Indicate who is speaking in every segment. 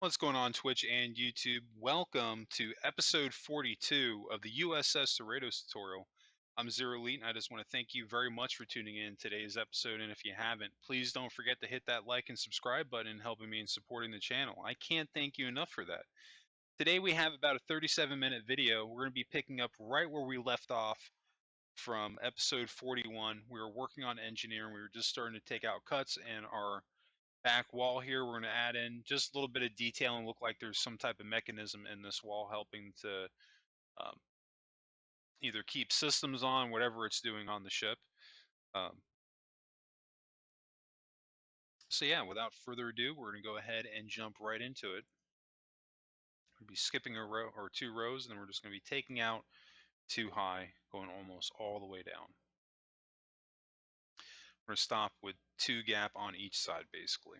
Speaker 1: What's going on, Twitch and YouTube? Welcome to episode 42 of the U.S.S. CERRITOS tutorial. I'm Zero Elite, and I just want to thank you very much for tuning in today's episode. And if you haven't, please don't forget to hit that like and subscribe button, helping me in supporting the channel. I can't thank you enough for that. Today we have about a 37-minute video. We're going to be picking up right where we left off from episode 41. We were working on engineering. We were just starting to take out cuts, and our back wall here, we're going to add in just a little bit of detail and look like there's some type of mechanism in this wall helping to um, either keep systems on, whatever it's doing on the ship. Um, so yeah, without further ado, we're going to go ahead and jump right into it. We'll be skipping a row or two rows, and then we're just going to be taking out too high, going almost all the way down. We're going to stop with 2 gap on each side, basically.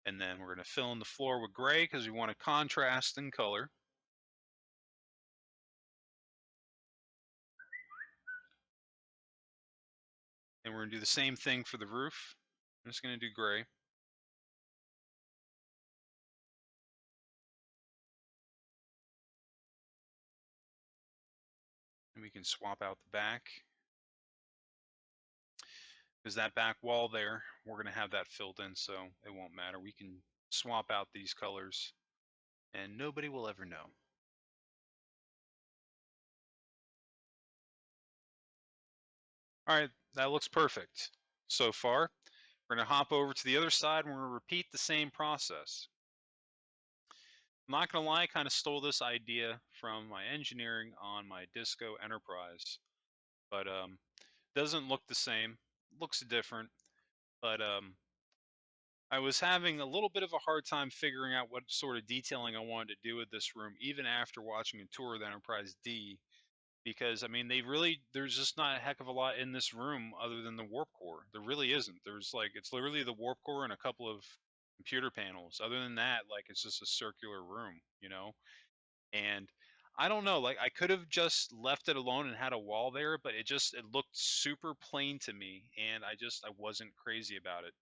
Speaker 1: And then we're going to fill in the floor with gray because we want a contrast in color. And we're going to do the same thing for the roof. I'm just going to do gray. And we can swap out the back. Because that back wall there, we're going to have that filled in, so it won't matter. We can swap out these colors, and nobody will ever know. All right, that looks perfect so far. We're going to hop over to the other side, and we're going to repeat the same process. I'm not going to lie, I kind of stole this idea from my engineering on my Disco Enterprise, but doesn't look the same. Looks different, but I was having a little bit of a hard time figuring out what sort of detailing I wanted to do with this room, even after watching a tour of the Enterprise D, because I mean, there's just not a heck of a lot in this room other than the warp core. There really isn't. There's like, it's literally the warp core and a couple of computer panels. Other than that, like, it's just a circular room, you know? And I don't know, like, I could have just left it alone and had a wall there, but it looked super plain to me, and I wasn't crazy about it.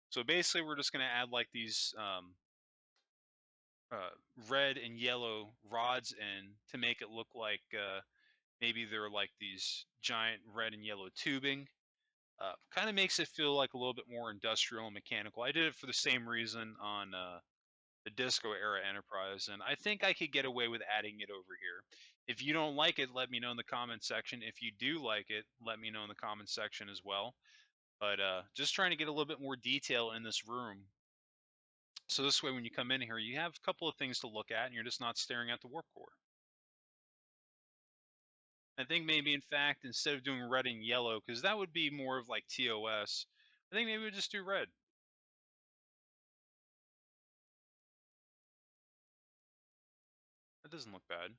Speaker 1: So basically, we're just going to add like these uh, red and yellow rods in to make it look like maybe they're like these giant red and yellow tubing. Kind of makes it feel like a little bit more industrial and mechanical. I did it for the same reason on the Disco era Enterprise, and I think I could get away with adding it over here. If you don't like it, let me know in the comment section. If you do like it, let me know in the comment section as well. But just trying to get a little bit more detail in this room. So this way, when you come in here, you have a couple of things to look at, and you're just not staring at the warp core. I think maybe, in fact, instead of doing red and yellow, because that would be more of like TOS, I think maybe we'll just do red. That doesn't look bad.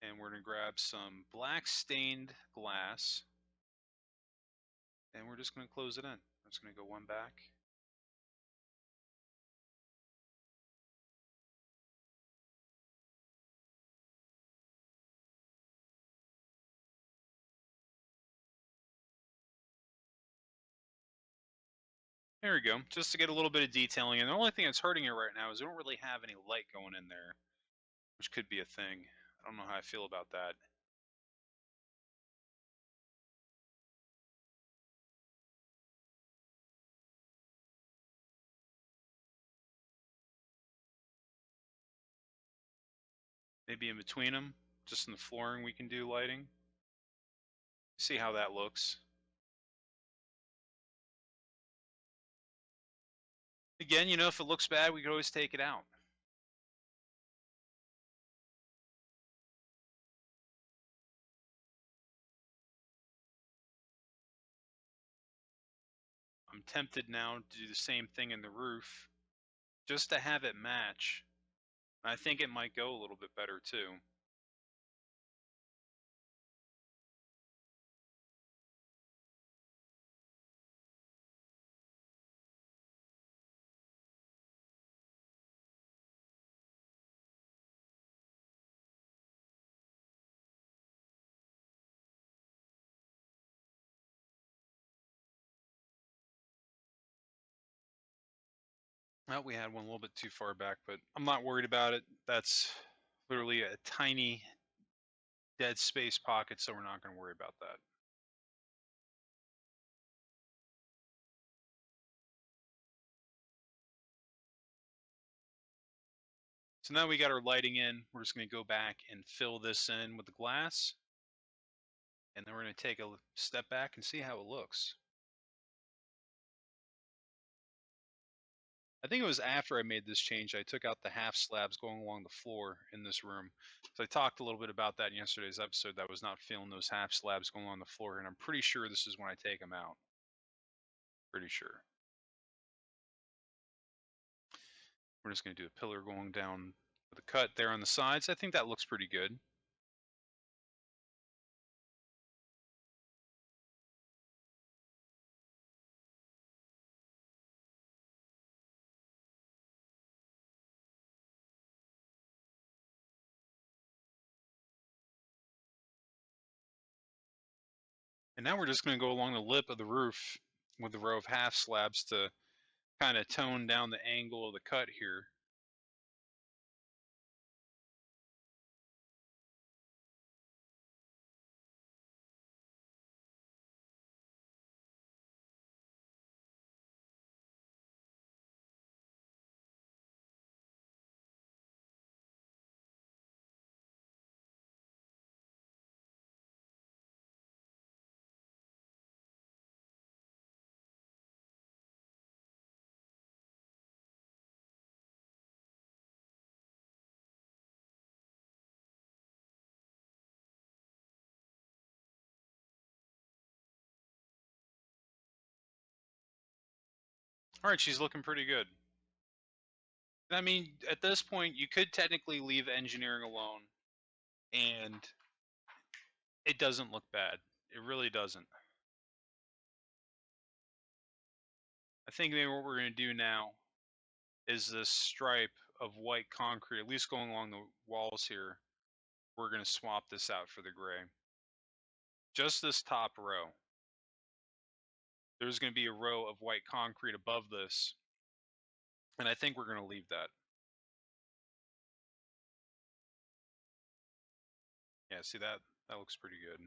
Speaker 1: And we're going to grab some black stained glass, and we're just going to close it in. I'm just going to go one back. There we go, just to get a little bit of detailing. And the only thing that's hurting it right now is we don't really have any light going in there, which could be a thing. I don't know how I feel about that. Maybe in between them, just in the flooring, we can do lighting. See how that looks. Again, you know, if it looks bad, we could always take it out. I'm tempted now to do the same thing in the roof, just to have it match. I think it might go a little bit better too. Well, we had one a little bit too far back, but I'm not worried about it. That's literally a tiny dead space pocket, so we're not going to worry about that. So now we got our lighting in. We're just going to go back and fill this in with the glass, and then we're going to take a step back and see how it looks. I think it was after I made this change, I took out the half slabs going along the floor in this room. So I talked a little bit about that in yesterday's episode, that I was not feeling those half slabs going along the floor, and I'm pretty sure this is when I take them out. Pretty sure. We're just going to do a pillar going down with a cut there on the sides. I think that looks pretty good. And now we're just going to go along the lip of the roof with the row of half slabs to kind of tone down the angle of the cut here. All right, she's looking pretty good. I mean, at this point, you could technically leave engineering alone, and it doesn't look bad. It really doesn't. I think maybe what we're going to do now is this stripe of white concrete, at least going along the walls here, we're going to swap this out for the gray. Just this top row. There's going to be a row of white concrete above this, and I think we're going to leave that. Yeah, see that? That looks pretty good.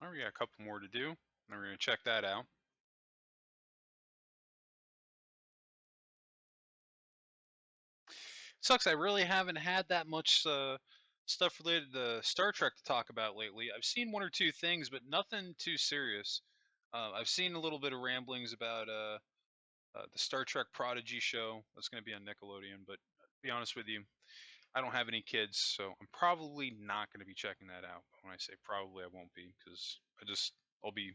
Speaker 1: All right, we got a couple more to do, and we're going to check that out. Sucks, I really haven't had that much stuff related to Star Trek to talk about lately. I've seen one or two things, but nothing too serious. I've seen a little bit of ramblings about the Star Trek Prodigy show that's going to be on Nickelodeon, but to be honest with you, I don't have any kids, so I'm probably not going to be checking that out. When I say probably, I won't be, because I'll be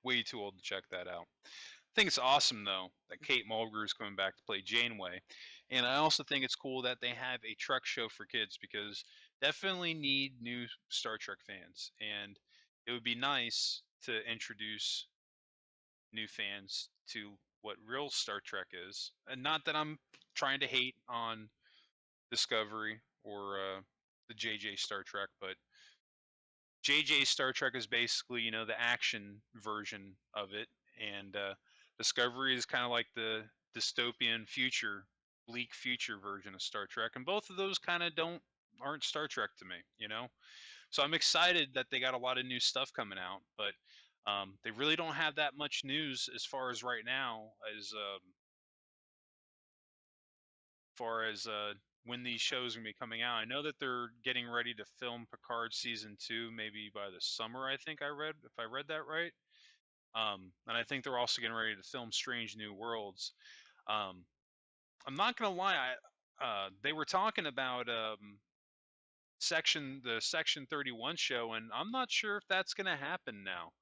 Speaker 1: way too old to check that out. I think it's awesome though that Kate Mulgrew is coming back to play Janeway, and I also think it's cool that they have a Trek show for kids, because definitely need new Star Trek fans, and it would be nice to introduce new fans to what real Star Trek is. And not that I'm trying to hate on Discovery or the JJ Star Trek, but JJ Star Trek is basically, the action version of it, and Discovery is kind of like the dystopian future, bleak future version of Star Trek, and both of those kind of aren't Star Trek to me. So I'm excited that they got a lot of new stuff coming out, but they really don't have that much news as far as right now, as far as when these shows are gonna be coming out. I know that they're getting ready to film Picard season 2, maybe by the summer. I think if I read that right. And I think they're also getting ready to film Strange New Worlds. Um, I'm not gonna lie, they were talking about the Section 31 show, and I'm not sure if that's gonna happen now.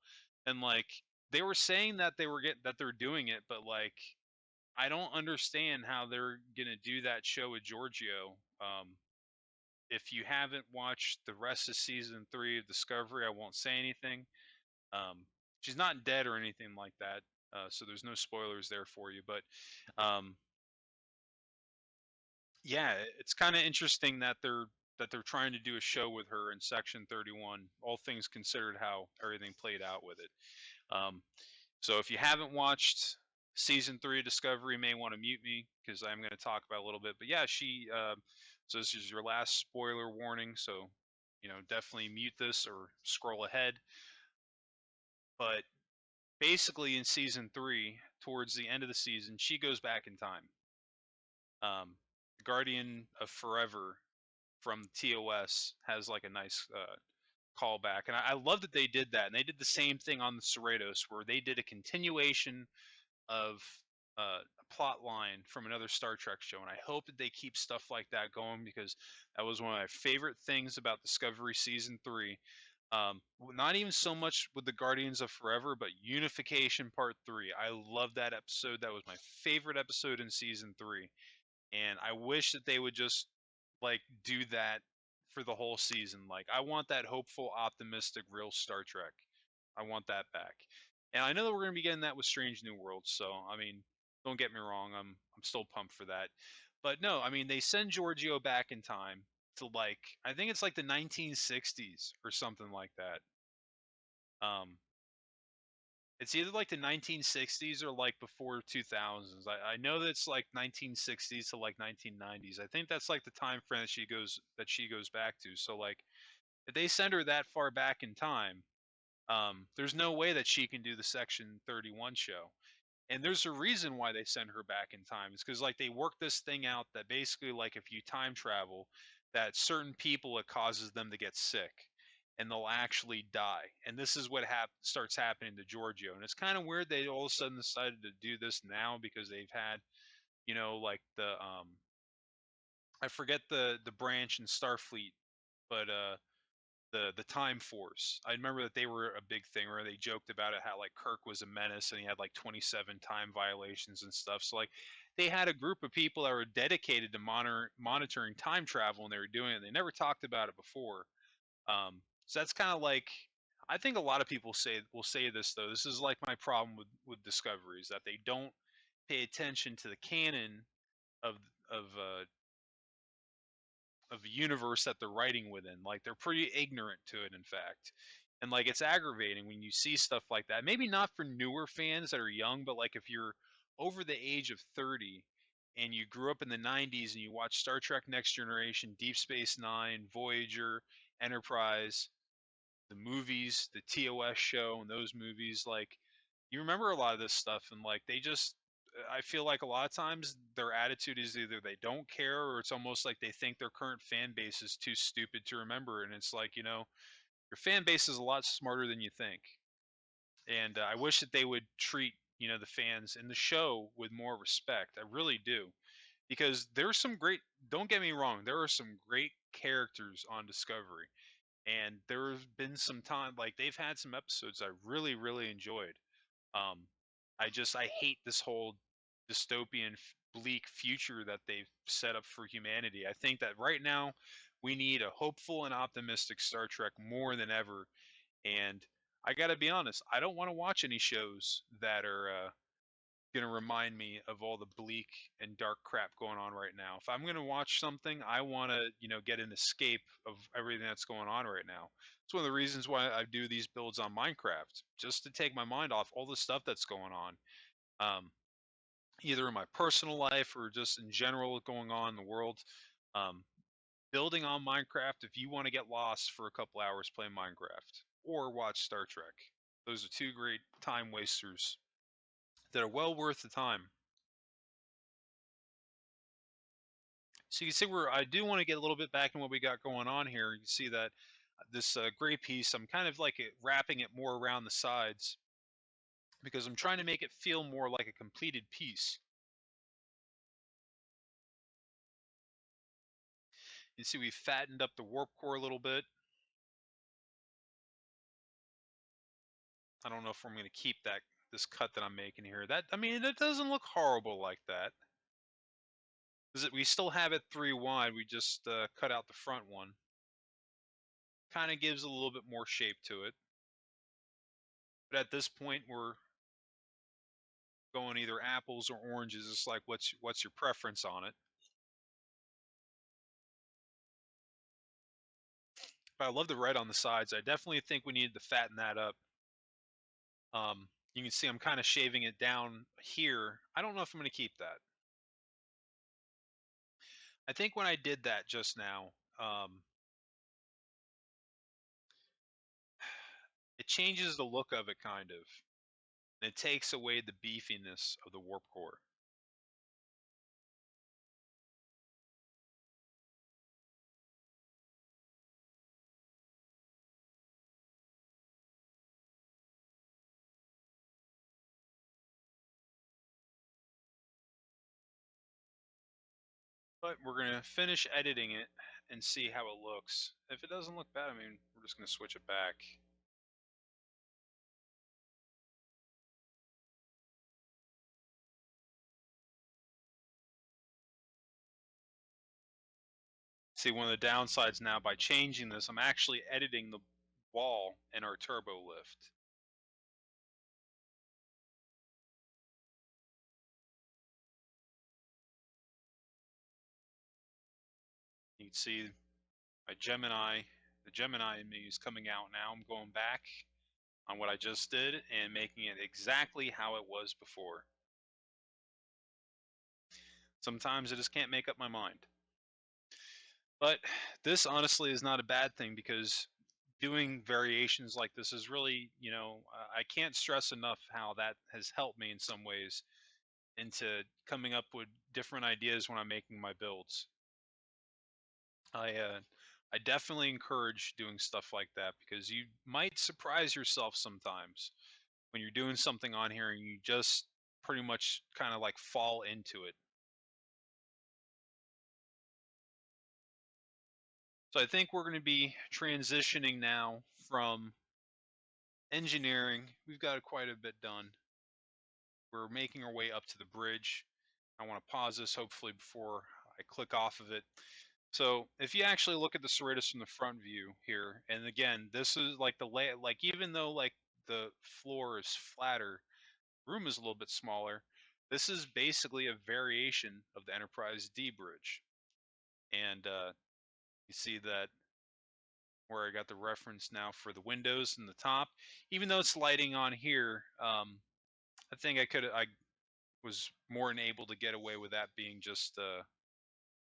Speaker 1: And like they were saying that they're doing it, but like I don't understand how they're gonna do that show with Giorgio. If you haven't watched the rest of season 3 of Discovery, I won't say anything. She's not dead or anything like that, so there's no spoilers there for you. But um, Yeah, it's kind of interesting that they're trying to do a show with her in Section 31. All things considered, how everything played out with it. Um, so if you haven't watched season three of Discovery, you may want to mute me because I'm going to talk about a little bit. But yeah, she. So this is your last spoiler warning. So definitely mute this or scroll ahead. But basically, in season three, towards the end of the season, she goes back in time. Guardian of Forever from TOS has like a nice callback, and I love that they did that. And they did the same thing on the Cerritos, where they did a continuation of a plot line from another Star Trek show, and I hope that they keep stuff like that going because that was one of my favorite things about Discovery season three. Not even so much with the Guardians of Forever, but Unification Part 3. I love that episode. That was my favorite episode in season 3. And I wish that they would just like do that for the whole season. Like I want that hopeful, optimistic, real Star Trek. I want that back. And I know that we're going to be getting that with Strange New Worlds. So I mean, don't get me wrong. I'm still pumped for that. But no, I mean they send Giorgio back in time to like I think it's like the 1960s or something like that. Um, it's either like the 1960s or like before 2000s. I know that it's like 1960s to like 1990s. I think that's like the time frame that she goes back to. So like if they send her that far back in time, there's no way that she can do the Section 31 show. And there's a reason why they send her back in time. It's because like they work this thing out that basically like if you time travel, that certain people it causes them to get sick, and they'll actually die. And this is what starts happening to Giorgio. And it's kind of weird they all of a sudden decided to do this now because they've had like the I forget the branch in Starfleet, but the Time Force. I remember that they were a big thing where they joked about it how like Kirk was a menace and he had like 27 time violations and stuff. So like they had a group of people that were dedicated to monitoring time travel and they were doing it. They never talked about it before. So that's kind of like I think a lot of people will say this though. This is like my problem with Discovery is that they don't pay attention to the canon of of uh, of the universe that they're writing within. Like they're pretty ignorant to it, in fact. And like it's aggravating when you see stuff like that. Maybe not for newer fans that are young, but like if you're over the age of 30 and you grew up in the 90s and you watch Star Trek Next Generation, Deep Space Nine, Voyager, Enterprise, the movies, the TOS show, and those movies, like you remember a lot of this stuff, and like they just, I feel like a lot of times their attitude is either they don't care or it's almost like they think their current fan base is too stupid to remember, and it's like your fan base is a lot smarter than you think, and I wish that they would treat the fans in the show with more respect. I really do because there's some great. Don't get me wrong, there are some great characters on Discovery and there's been some time like they've had some episodes I really really enjoyed. um I hate this whole dystopian bleak future that they've set up for humanity. I think that right now we need a hopeful and optimistic Star Trek more than ever, and I got to be honest, I don't want to watch any shows that are going to remind me of all the bleak and dark crap going on right now. If I'm going to watch something, I want to, get an escape of everything that's going on right now. It's one of the reasons why I do these builds on Minecraft, just to take my mind off all the stuff that's going on, um, either in my personal life or just in general going on in the world. Um, Building on Minecraft, if you want to get lost for a couple hours playing Minecraft or watch Star Trek, those are two great time wasters that are well worth the time. So you can see where I do want to get a little bit back in what we got going on here. You see that this gray piece, I'm kind of like wrapping it more around the sides because I'm trying to make it feel more like a completed piece. You see we fattened up the warp core a little bit. I don't know if I'm going to keep this cut that I'm making here. That, I mean, it doesn't look horrible like that. We still have it 3 wide. We just cut out the front one. Kind of gives a little bit more shape to it. But at this point, we're going either apples or oranges. It's like what's your preference on it? I love the red on the sides. I definitely think we need to fatten that up. You can see I'm kind of shaving it down here. I don't know if I'm going to keep that. I think when I did that just now, it changes the look of it kind of. And it takes away the beefiness of the warp core. But we're going to finish editing it and see how it looks. If it doesn't look bad, I mean, we're just going to switch it back. See, one of the downsides now, by changing this, I'm actually editing the wall in our turbo lift. You can see my Gemini, the Gemini in me is coming out now. I'm going back on what I just did and making it exactly how it was before. Sometimes I just can't make up my mind. But this honestly is not a bad thing, because doing variations like this is really, I can't stress enough how that has helped me in some ways into coming up with different ideas when I'm making my builds. I definitely encourage doing stuff like that, because you might surprise yourself sometimes when you're doing something on here and you just pretty much kind of like fall into it. So I think we're going to be transitioning now from engineering. We've got quite a bit done. We're making our way up to the bridge. I want to pause this hopefully before I click off of it. So if you actually look at the CERRITOS from the front view here, and again, this is like like even though like the floor is flatter, room is a little bit smaller. This is basically a variation of the Enterprise D bridge, and you see that where I got the reference now for the windows in the top. Even though it's lighting on here, I think I was more than able to get away with that being just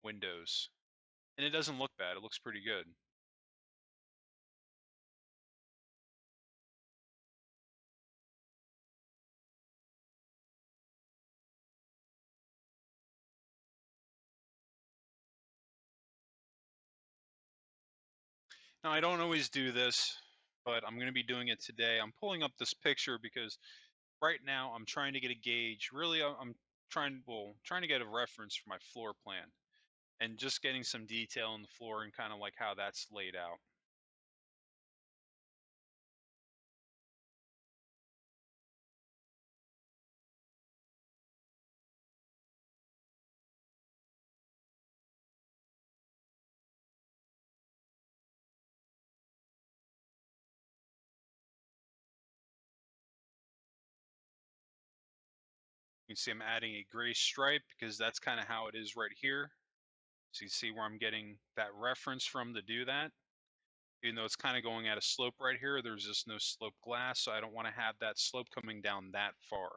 Speaker 1: windows, and it doesn't look bad. It looks pretty good. Now, I don't always do this, but I'm going to be doing it today. I'm pulling up this picture because right now I'm trying to get a gauge. Really, I'm trying to get a reference for my floor plan and just getting some detail on the floor and kind of like how that's laid out. You can see I'm adding a gray stripe because that's kind of how it is right here. So you see where I'm getting that reference from to do that. Even though it's kind of going at a slope right here, there's just no slope glass, so I don't want to have that slope coming down that far.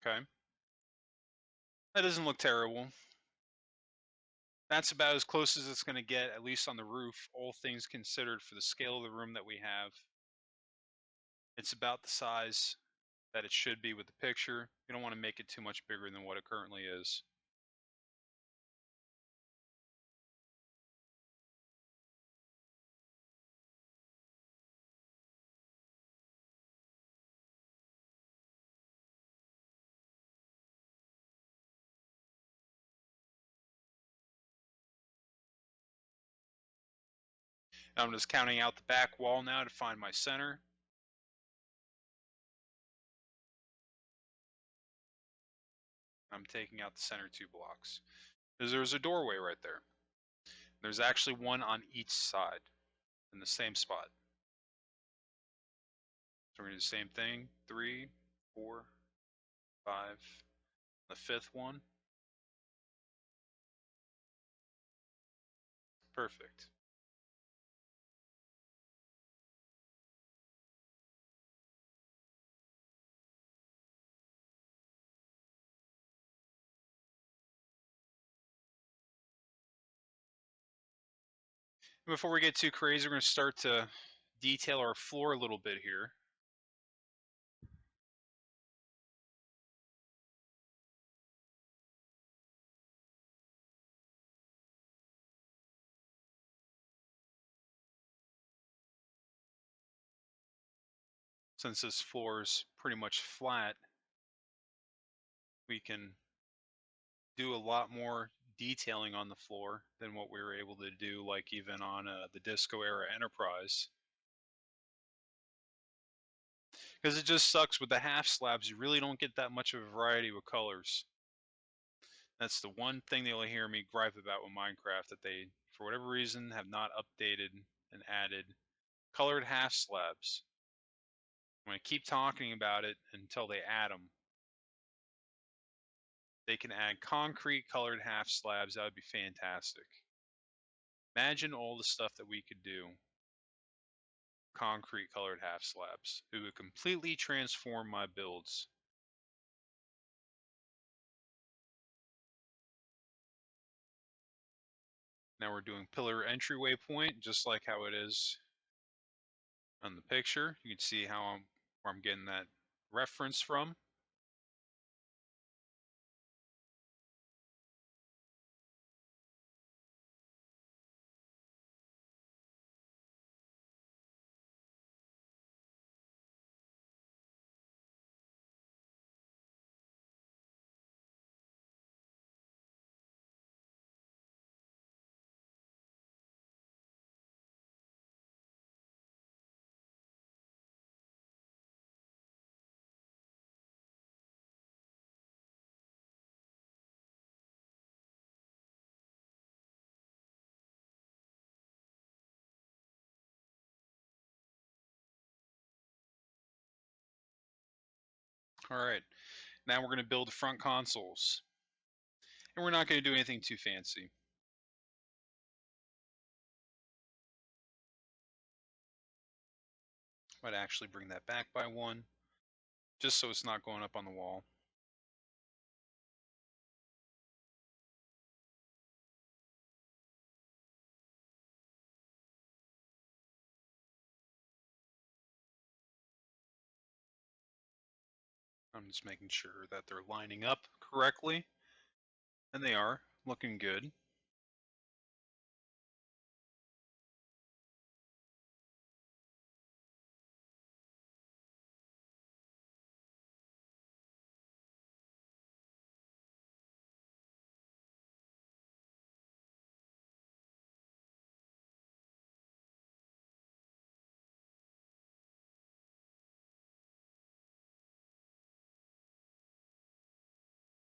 Speaker 1: Okay. That doesn't look terrible. That's about as close as it's going to get, at least on the roof, all things considered, for the scale of the room that we have. It's about the size that it should be with the picture. You don't want to make it too much bigger than what it currently is. I'm just counting out the back wall now to find my center. I'm taking out the center 2 blocks. Because there's a doorway right there. There's actually one on each side in the same spot. So we're going to do the same thing. 3, 4, 5. The 5th one. Perfect. Before we get too crazy, we're going to start to detail our floor a little bit here. Since this floor is pretty much flat, we can do a lot more detailing on the floor than what we were able to do, like even on the Disco era Enterprise. Because it just sucks with the half slabs, you really don't get that much of a variety with colors. That's the one thing they'll hear me gripe about with Minecraft, that they, for whatever reason, have not updated and added colored half slabs. I'm going to keep talking about it until they add them. They can add concrete colored half slabs, that would be fantastic. Imagine all the stuff that we could do. Concrete colored half slabs. It would completely transform my builds. Now we're doing pillar entryway point, just like how it is on the picture. You can see how where I'm getting that reference from. All right, now we're going to build the front consoles. And we're not going to do anything too fancy. Might actually bring that back by 1, just so it's not going up on the wall. I'm just making sure that they're lining up correctly. And they are, looking good.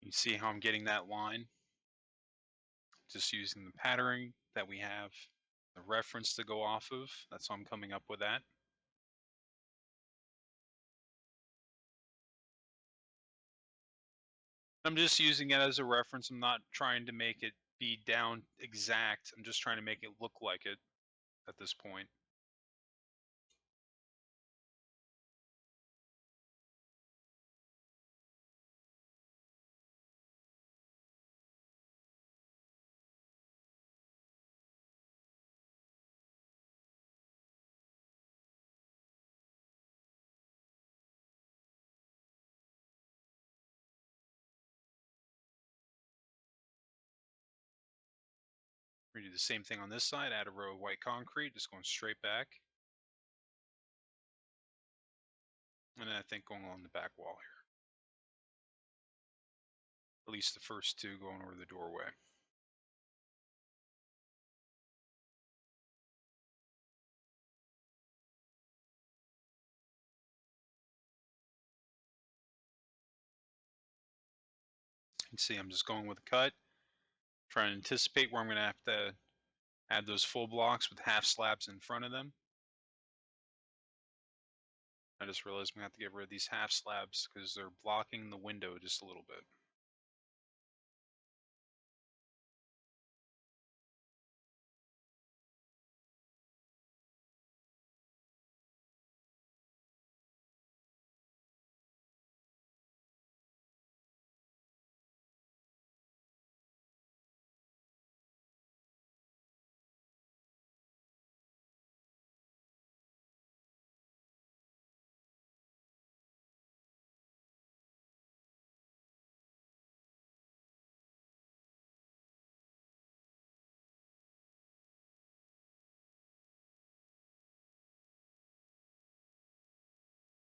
Speaker 1: You see how I'm getting that line? Just using the patterning that we have, the reference to go off of. That's how I'm coming up with that. I'm just using it as a reference. I'm not trying to make it be down exact. I'm just trying to make it look like it at this point. We're gonna do the same thing on this side, add a row of white concrete, just going straight back. And then I think going along the back wall here. At least the first 2 going over the doorway. see I'm just going with a cut, trying to anticipate where I'm going to have to add those full blocks with half slabs in front of them. I just realized I'm going to have to get rid of these half slabs because they're blocking the window just a little bit.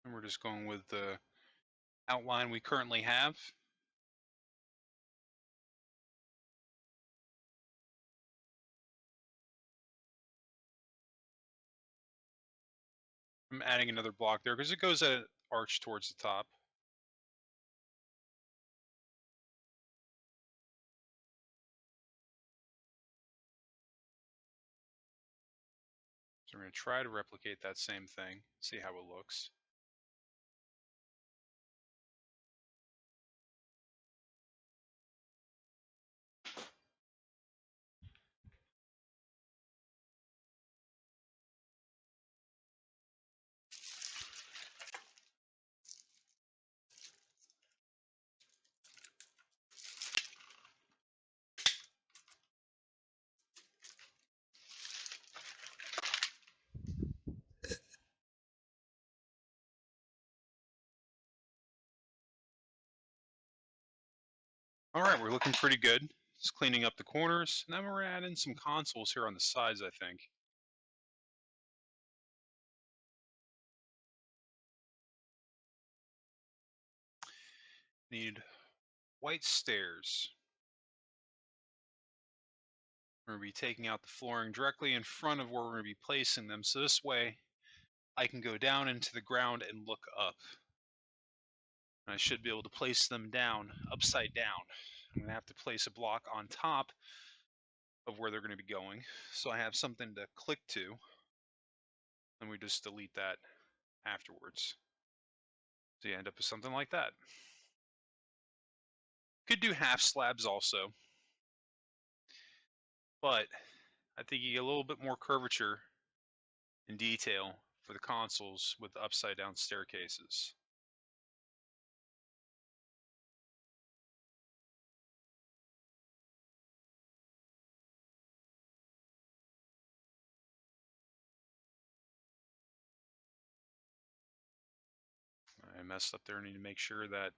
Speaker 1: And we're just going with the outline we currently have. I'm adding another block there because it goes at an arch towards the top. So we're going to try to replicate that same thing, see how it looks. All right, we're looking pretty good. Just cleaning up the corners. Now we're adding some consoles here on the sides, I think. Need white stairs. We're going to be taking out the flooring directly in front of where we're going to be placing them. So this way I can go down into the ground and look up. And I should be able to place them down, upside down. I'm going to have to place a block on top of where they're going to be going. So I have something to click to. And we just delete that afterwards. So you end up with something like that. Could do half slabs also. But I think you get a little bit more curvature and detail for the consoles with the upside down staircases. I messed up there. I need to make sure that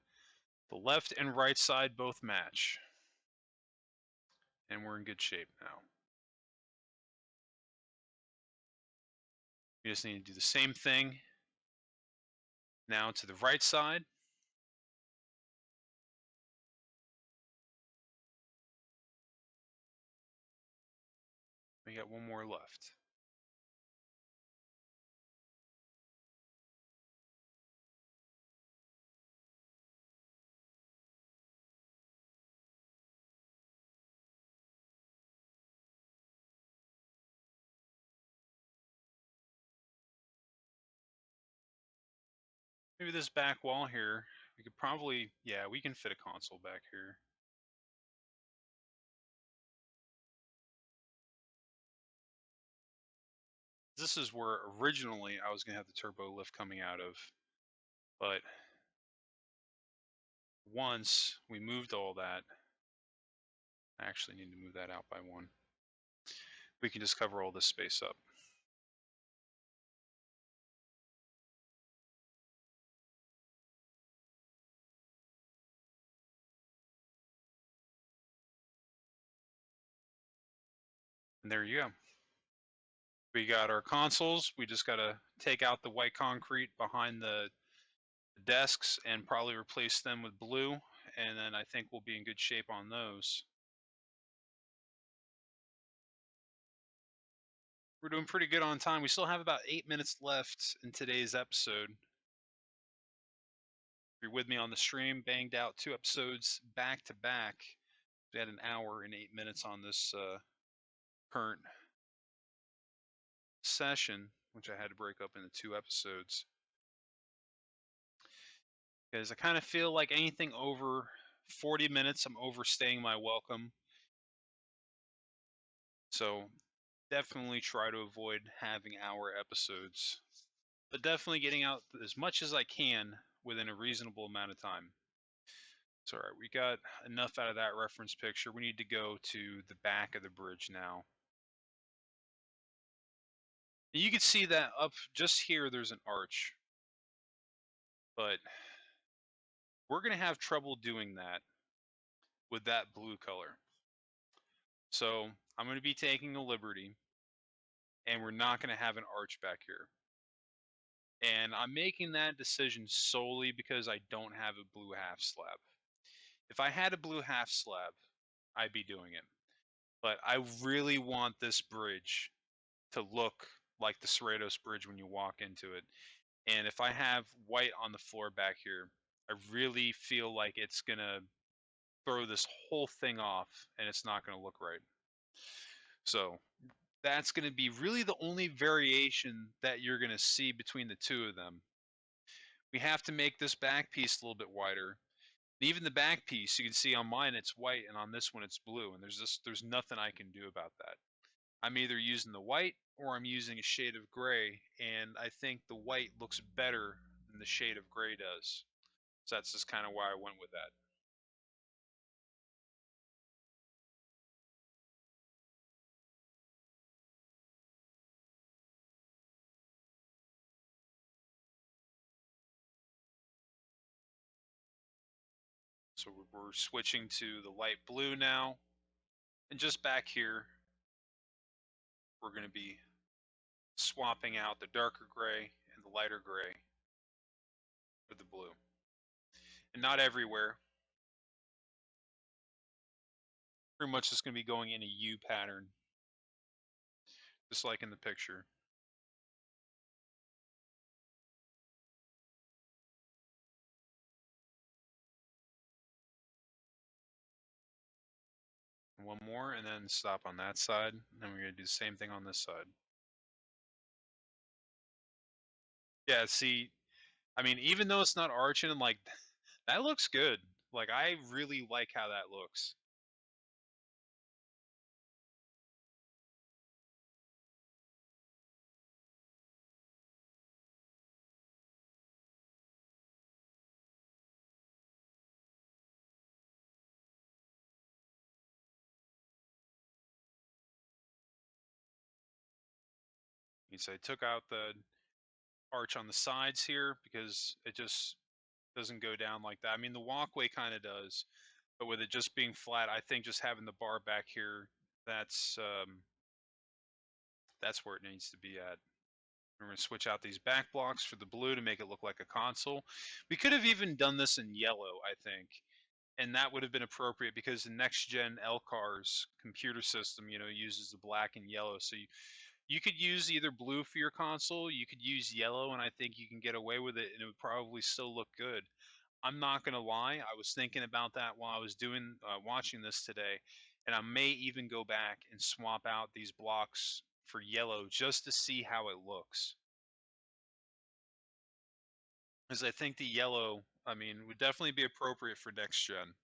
Speaker 1: the left and right side both match. And we're in good shape now. We just need to do the same thing now to the right side. We got one more left. Maybe this back wall here, we could probably, yeah, we can fit a console back here. This is where originally I was going to have the turbo lift coming out of, but once we moved all that, I actually need to move that out by one. We can just cover all this space up. And there you go. We got our consoles. We just got to take out the white concrete behind the desks and probably replace them with blue. And then I think we'll be in good shape on those. We're doing pretty good on time. We still have about 8 minutes left in today's episode. you're with me on the stream, banged out 2 episodes back to back. We had an hour and 8 minutes on this current session, which I had to break up into 2 episodes. Because I kind of feel like anything over 40 minutes, I'm overstaying my welcome. So definitely try to avoid having hour episodes, but definitely getting out as much as I can within a reasonable amount of time. It's all right. We got enough out of that reference picture. We need to go to the back of the bridge now. And you can see that up just here, there's an arch. But we're going to have trouble doing that with that blue color. So I'm going to be taking a liberty, and we're not going to have an arch back here. And I'm making that decision solely because I don't have a blue half slab. If I had a blue half slab, I'd be doing it. But I really want this bridge to look like the CERRITOS bridge when you walk into it. And if I have white on the floor back here, I really feel like it's going to throw this whole thing off and it's not going to look right. So that's going to be really the only variation that you're going to see between the two of them. We have to make this back piece a little bit wider. Even the back piece, you can see on mine it's white and on this one it's blue, and there's nothing I can do about that. I'm either using the white or I'm using a shade of gray, and I think the white looks better than the shade of gray does. So that's just kind of why I went with that. So we're switching to the light blue now, and just back here we're going to be swapping out the darker gray and the lighter gray for the blue. And not everywhere. Pretty much just going to be going in a U pattern, just like in the picture. One more, and then stop on that side. And then we're going to do the same thing on this side. Yeah, see, I mean, even though it's not arching, like, that looks good. Like, I really like how that looks. So I took out the arch on the sides here because it just doesn't go down like that. I mean, the walkway kind of does, but with it just being flat, I think just having the bar back here, that's where it needs to be at. We're going to switch out these back blocks for the blue to make it look like a console. We could have even done this in yellow, I think, and that would have been appropriate because the next gen LCAR's computer system, you know, uses the black and yellow. So you could use either blue for your console, you could use yellow, and I think you can get away with it, and it would probably still look good. I'm not gonna lie, I was thinking about that while I was doing watching this today, and I may even go back and swap out these blocks for yellow just to see how it looks. Because I think the yellow, I mean, would definitely be appropriate for next gen.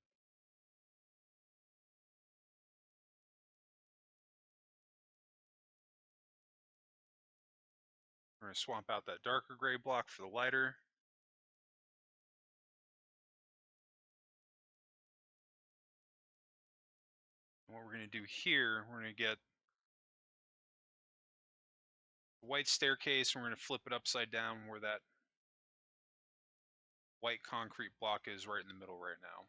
Speaker 1: We're gonna swap out that darker gray block for the lighter. And what we're gonna do here, we're gonna get the white staircase, and we're gonna flip it upside down where that white concrete block is right in the middle right now.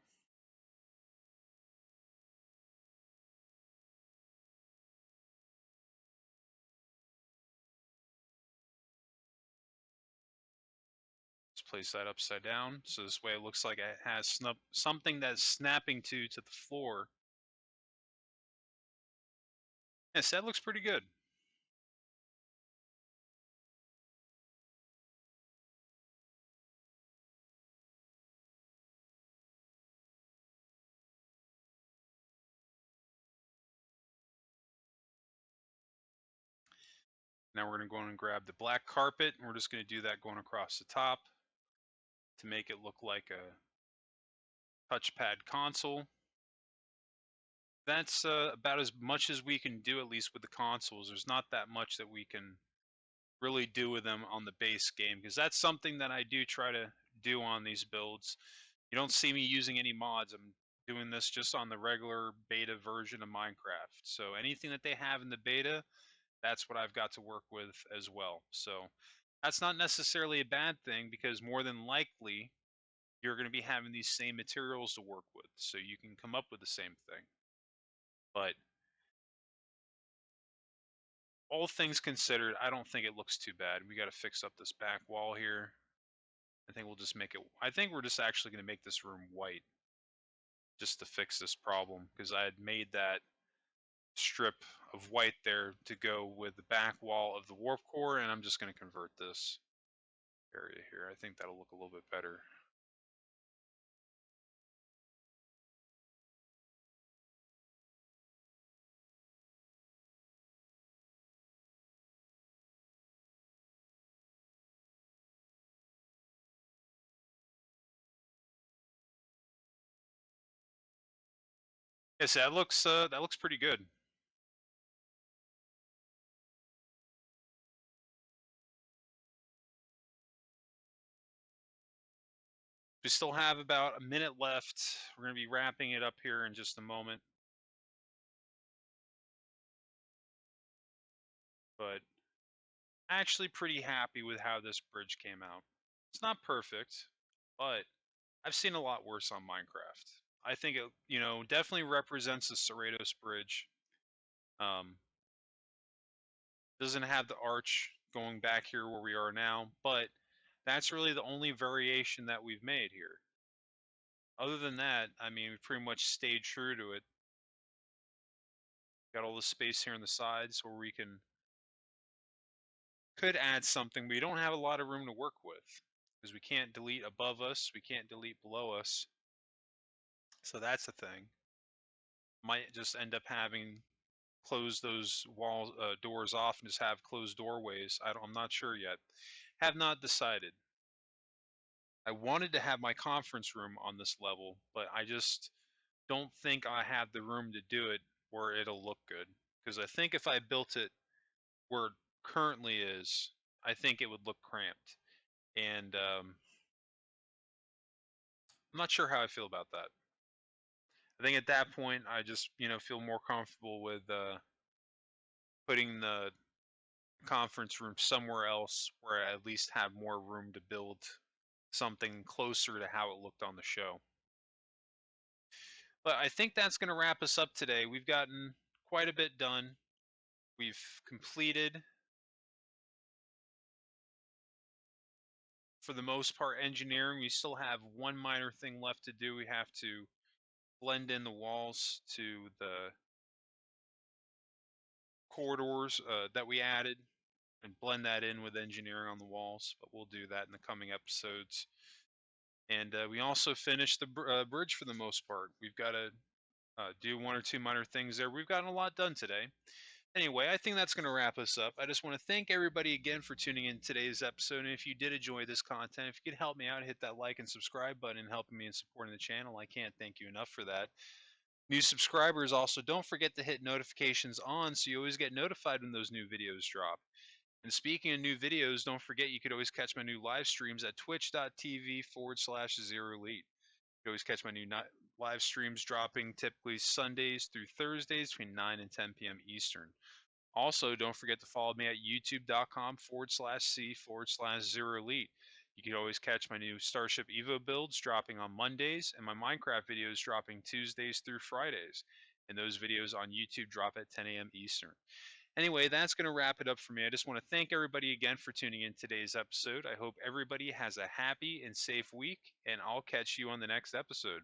Speaker 1: Let's place that upside down so this way it looks like it has something that's snapping to the floor. Yes, that looks pretty good. Now we're going to go in and grab the black carpet, and we're just going to do that going across the top to make it look like a touchpad console. That's about as much as we can do, at least with the consoles. There's not that much that we can really do with them on the base game, because that's something that I do try to do on these builds. You don't see me using any mods. I'm doing this just on the regular beta version of Minecraft. So anything that they have in the beta, that's what I've got to work with as well. So that's not necessarily a bad thing, because more than likely you're going to be having these same materials to work with, so you can come up with the same thing. But all things considered, I don't think it looks too bad. We got to fix up this back wall here. I think we'll just make it, I think we're just actually going to make this room white just to fix this problem, because I had made that strip of white there to go with the back wall of the warp core, and I'm just going to convert this area here. I think that'll look a little bit better. Yes, that looks pretty good. We still have about a minute left. We're going to be wrapping it up here in just a moment. But actually pretty happy with how this bridge came out. It's not perfect, but I've seen a lot worse on Minecraft. I think it, definitely represents the CERRITOS bridge. Doesn't have the arch going back here where we are now, but that's really the only variation that we've made here. Other than that, I mean, we've pretty much stayed true to it. Got all the space here on the sides where we could add something. We don't have a lot of room to work with, because we can't delete above us, we can't delete below us. So that's the thing. Might just end up having close those walls, doors off, and just have closed doorways. I'm not sure yet. Have not decided. I wanted to have my conference room on this level, but I just don't think I have the room to do it where it'll look good. Because I think if I built it where it currently is, I think it would look cramped. And I'm not sure how I feel about that. I think at that point, I just, feel more comfortable with putting the conference room somewhere else where I at least have more room to build something closer to how it looked on the show. But I think that's going to wrap us up today. We've gotten quite a bit done. We've completed, for the most part, engineering. We still have one minor thing left to do. We have to blend in the walls to the corridors that we added and blend that in with engineering on the walls. But we'll do that in the coming episodes. And we also finished the bridge for the most part. We've got to do one or two minor things there. We've gotten a lot done today. Anyway, I think that's going to wrap us up. I just want to thank everybody again for tuning in today's episode. And if you did enjoy this content, if you could help me out, hit that like and subscribe button and helping me in supporting the channel. I can't thank you enough for that. New subscribers also, don't forget to hit notifications on so you always get notified when those new videos drop. And speaking of new videos, don't forget you could always catch my new live streams at twitch.tv/ZeroElite. You can always catch my new live streams dropping typically Sundays through Thursdays between 9 and 10 p.m. Eastern. Also, don't forget to follow me at youtube.com/c/ZeroElite. You can always catch my new Starship Evo builds dropping on Mondays and my Minecraft videos dropping Tuesdays through Fridays. And those videos on YouTube drop at 10 a.m. Eastern. Anyway, that's going to wrap it up for me. I just want to thank everybody again for tuning in today's episode. I hope everybody has a happy and safe week, and I'll catch you on the next episode.